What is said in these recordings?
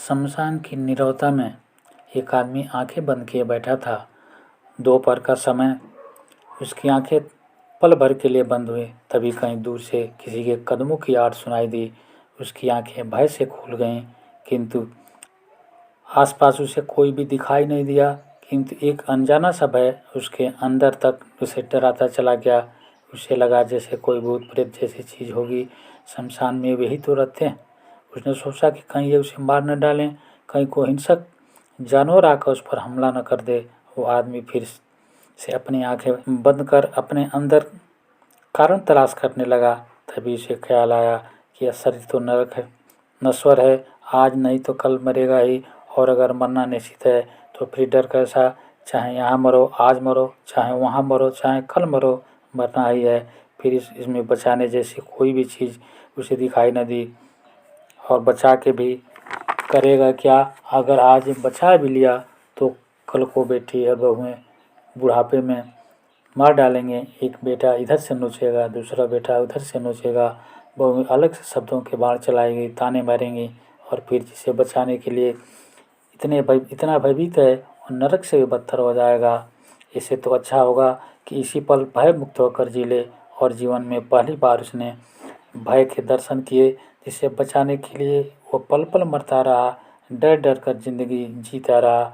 शमशान की नीरवता में एक आदमी आंखें बंद किए बैठा था। दोपहर का समय। उसकी आंखें पल भर के लिए बंद हुई। तभी कहीं दूर से किसी के कदमों की आवाज़ सुनाई दी। उसकी आंखें भय से खुल गईं, किंतु आसपास उसे कोई भी दिखाई नहीं दिया। किंतु एक अनजाना सा भय उसके अंदर तक उसे डराता चला गया। उसे लगा जैसे कोई भूत प्रेत जैसी चीज़ होगी। शमशान में वही तो रहते हैं। उसने सोचा कि कहीं ये उसे मार न डालें, कहीं कोई हिंसक जानवर आकर उस पर हमला न कर दे। वो आदमी फिर से अपनी आंखें बंद कर अपने अंदर कारण तलाश करने लगा। तभी उसे ख्याल आया कि यह शरीर तो नरक है, नश्वर है, आज नहीं तो कल मरेगा ही, और अगर मरना निश्चित है तो फिर डर कैसा। चाहे यहाँ मरो, आज मरो, चाहे वहाँ मरो, चाहे कल मरो, मरना ही है। फिर इसमें बचाने जैसी कोई भी चीज़ उसे दिखाई न दी। और बचा के भी करेगा क्या। अगर आज बचा भी लिया तो कल को बेटी और बहुएं बुढ़ापे में मार डालेंगे। एक बेटा इधर से नोचेगा, दूसरा बेटा उधर से नोचेगा, बहुएं अलग से शब्दों के बाण चलाएंगी, ताने मारेंगी। और फिर जिसे बचाने के लिए इतना भयभीत है और नरक से भी बदतर हो जाएगा। इससे तो अच्छा होगा कि इसी पल भय मुक्त होकर जी ले। और जीवन में पहली बार उसने भय के दर्शन किए, जिसे बचाने के लिए वो पल पल मरता रहा, डर डर कर जिंदगी जीता रहा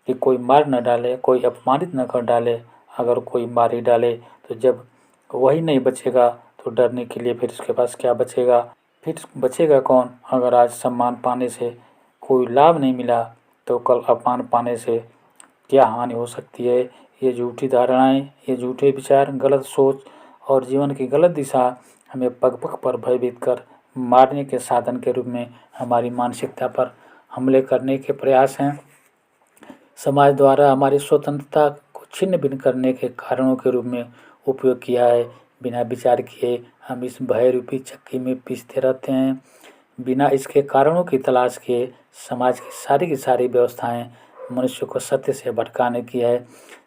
कि कोई मार न डाले, कोई अपमानित न कर डाले। अगर कोई मार ही डाले तो जब वही नहीं बचेगा तो डरने के लिए फिर उसके पास क्या बचेगा। फिर बचेगा कौन। अगर आज सम्मान पाने से कोई लाभ नहीं मिला तो कल अपमान पाने से क्या हानि हो सकती है। ये झूठी धारणाएं, ये झूठे विचार, गलत सोच और जीवन की गलत दिशा हमें पग पग पर भयभीत कर मारने के साधन के रूप में हमारी मानसिकता पर हमले करने के प्रयास हैं। समाज द्वारा हमारी स्वतंत्रता को छिन्न भिन्न करने के कारणों के रूप में उपयोग किया है। बिना विचार किए हम इस भय रूपी चक्की में पीसते रहते हैं। बिना इसके कारणों की तलाश किए समाज की सारी व्यवस्थाएं मनुष्य को सत्य से भटकाने की है।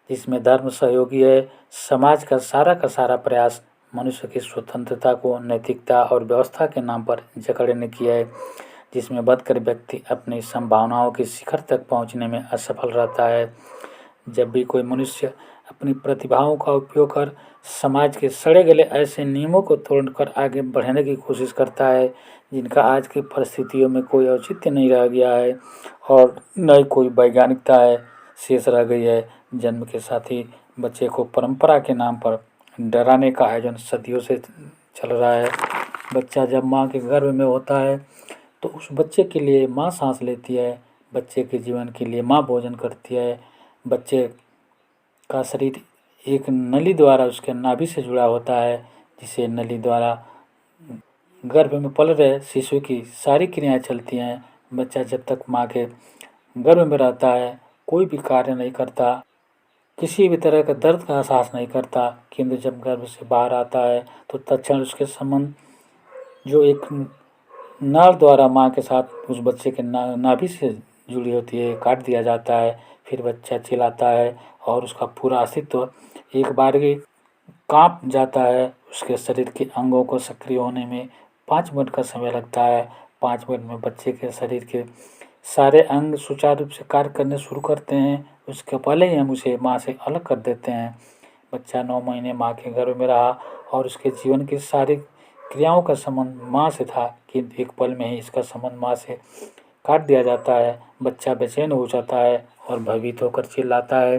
जिसमें धर्म सहयोगी है। समाज का सारा प्रयास मनुष्य की स्वतंत्रता को नैतिकता और व्यवस्था के नाम पर जकड़ने की है। जिसमें बदकर व्यक्ति अपनी संभावनाओं के शिखर तक पहुंचने में असफल रहता है। जब भी कोई मनुष्य अपनी प्रतिभाओं का उपयोग कर समाज के सड़े गले ऐसे नियमों को तोड़कर आगे बढ़ने की कोशिश करता है जिनका आज की परिस्थितियों में कोई औचित्य नहीं रह गया है और न ही कोई वैज्ञानिकता है शेष रह गई है। जन्म के साथ ही बच्चे को परंपरा के नाम पर डराने का आयोजन सदियों से चल रहा है। बच्चा जब माँ के गर्भ में होता है तो उस बच्चे के लिए माँ सांस लेती है, बच्चे के जीवन के लिए माँ भोजन करती है। बच्चे का शरीर एक नली द्वारा उसके नाभि से जुड़ा होता है, जिसे नली द्वारा गर्भ में पल रहे शिशु की सारी क्रियाएं चलती हैं। बच्चा जब तक माँ के गर्भ में रहता है कोई भी कार्य नहीं करता, किसी भी तरह का दर्द का एहसास नहीं करता। किंतु जब गर्भ से बाहर आता है तो तत्क्षण उसके संबंध जो एक नाल द्वारा माँ के साथ उस बच्चे के नाभि से जुड़ी होती है काट दिया जाता है। फिर बच्चा चिल्लाता है और उसका पूरा अस्तित्व एक बार ही कांप जाता है। उसके शरीर के अंगों को सक्रिय होने में 5 मिनट का समय लगता है। 5 मिनट में बच्चे के शरीर के सारे अंग सुचारू रूप से कार्य करने शुरू करते हैं। उसके पहले ही हम उसे माँ से अलग कर देते हैं। बच्चा 9 महीने माँ के गर्भ में रहा और उसके जीवन की सारी क्रियाओं का संबंध माँ से था कि एक पल में ही इसका संबंध माँ से काट दिया जाता है। बच्चा बेचैन हो जाता है और भयभीत होकर चिल्लाता है।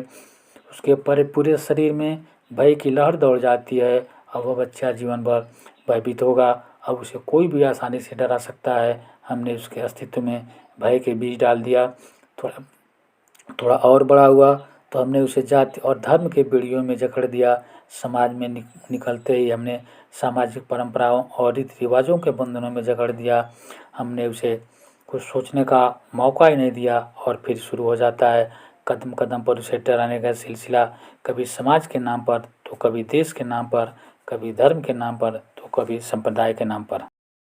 उसके पूरे शरीर में भय की लहर दौड़ जाती है। अब वह बच्चा जीवन भर भयभीत होगा। अब उसे कोई भी आसानी से डरा सकता है। हमने उसके अस्तित्व में भय के बीज डाल दिया। थोड़ा और बड़ा हुआ तो हमने उसे जाति और धर्म के बेड़ियों में जकड़ दिया। समाज में निकलते ही हमने सामाजिक परंपराओं और रीति रिवाजों के बंधनों में जकड़ दिया। हमने उसे कुछ सोचने का मौका ही नहीं दिया और फिर शुरू हो जाता है कदम कदम पर उसे डराने का सिलसिला। कभी समाज के नाम पर तो कभी देश के नाम पर, कभी धर्म के नाम पर तो कभी संप्रदाय के नाम पर।